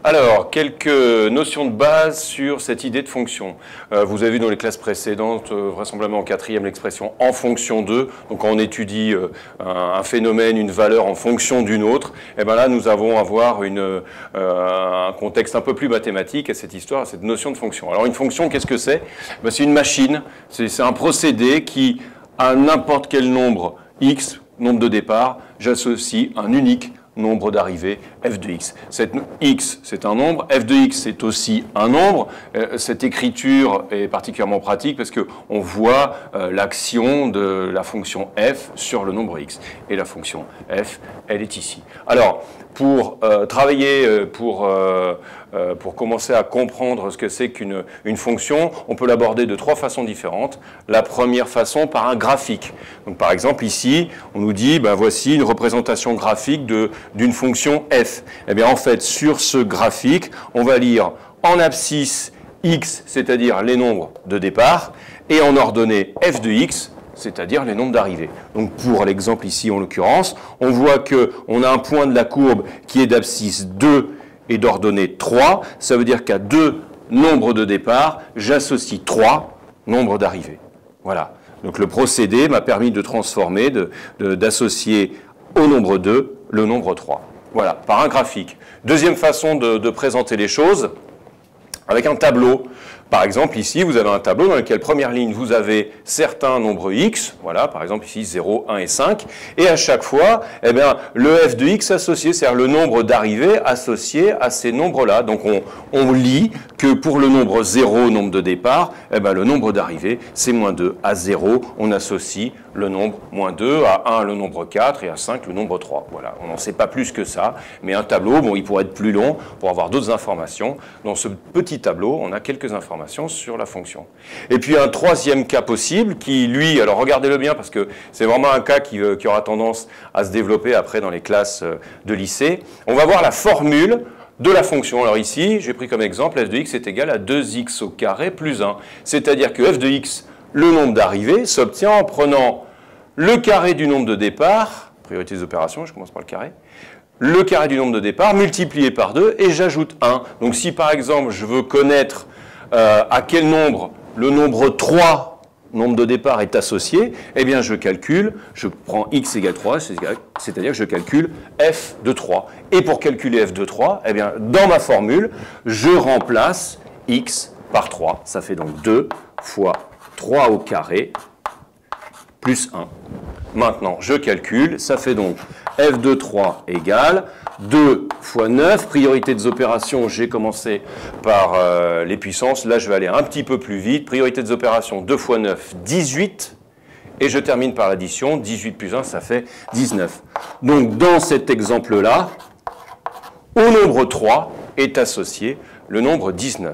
Alors, quelques notions de base sur cette idée de fonction. Vous avez vu dans les classes précédentes, vraisemblablement en quatrième, l'expression en fonction de. Donc, quand on étudie un phénomène, une valeur en fonction d'une autre, et bien là, nous avons à voir un contexte un peu plus mathématique à cette histoire, à cette notion de fonction. Alors, une fonction, qu'est-ce que c'est? C'est une machine, c'est un procédé qui, à n'importe quel nombre x, nombre de départ, j'associe un unique nombre d'arrivées f de x. X, c'est un nombre, f de x, c'est aussi un nombre. Cette écriture est particulièrement pratique parce qu'on voit l'action de la fonction f sur le nombre x. Et la fonction f, elle est ici. Alors, pour travailler, pour commencer à comprendre ce que c'est qu'une fonction, on peut l'aborder de trois façons différentes. La première façon, par un graphique. Donc, par exemple, ici, on nous dit, voici une représentation graphique d'une fonction f. Eh bien, en fait, sur ce graphique, on va lire en abscisse x, c'est-à-dire les nombres de départ, et en ordonnée f de x, c'est-à-dire les nombres d'arrivées. Donc pour l'exemple ici, en l'occurrence, on voit qu'on a un point de la courbe qui est d'abscisse 2 et d'ordonnée 3. Ça veut dire qu'à 2 nombres de départ, j'associe 3 nombres d'arrivées. Voilà. Donc le procédé m'a permis de transformer, d'associer au nombre 2 le nombre 3. Voilà, par un graphique. Deuxième façon de présenter les choses, avec un tableau. Par exemple, ici, vous avez un tableau dans lequel, première ligne, vous avez certains nombres x, voilà, par exemple ici 0, 1 et 5, et à chaque fois, eh bien, le f de x associé, c'est-à-dire le nombre d'arrivées associé à ces nombres-là. Donc on lit que pour le nombre 0, nombre de départ, eh bien, le nombre d'arrivées, c'est moins 2. À 0, on associe le nombre moins 2, à 1, le nombre 4, et à 5, le nombre 3. Voilà, on n'en sait pas plus que ça, mais un tableau, bon, il pourrait être plus long pour avoir d'autres informations. Dans ce petit tableau, on a quelques informations sur la fonction. Et puis un troisième cas possible qui, lui, alors regardez-le bien parce que c'est vraiment un cas qui aura tendance à se développer après dans les classes de lycée. On va voir la formule de la fonction. Alors ici, j'ai pris comme exemple f de x est égal à 2x au carré plus 1. C'est-à-dire que f de x, le nombre d'arrivées, s'obtient en prenant le carré du nombre de départ, priorité des opérations, je commence par le carré, le carré du nombre de départ multiplié par 2 et j'ajoute 1. Donc si par exemple je veux connaître à quel nombre le nombre 3, nombre de départ, est associé, eh bien je calcule, je prends x égale 3, c'est-à-dire que je calcule f de 3. Et pour calculer f de 3, eh bien dans ma formule, je remplace x par 3. Ça fait donc 2 fois 3 au carré plus 1. Maintenant, je calcule, ça fait donc f de 3 égale 2 fois 9, priorité des opérations, j'ai commencé par les puissances, là je vais aller un petit peu plus vite, priorité des opérations, 2 fois 9, 18, et je termine par l'addition, 18 plus 1, ça fait 19. Donc dans cet exemple-là, au nombre 3 est associé le nombre 19.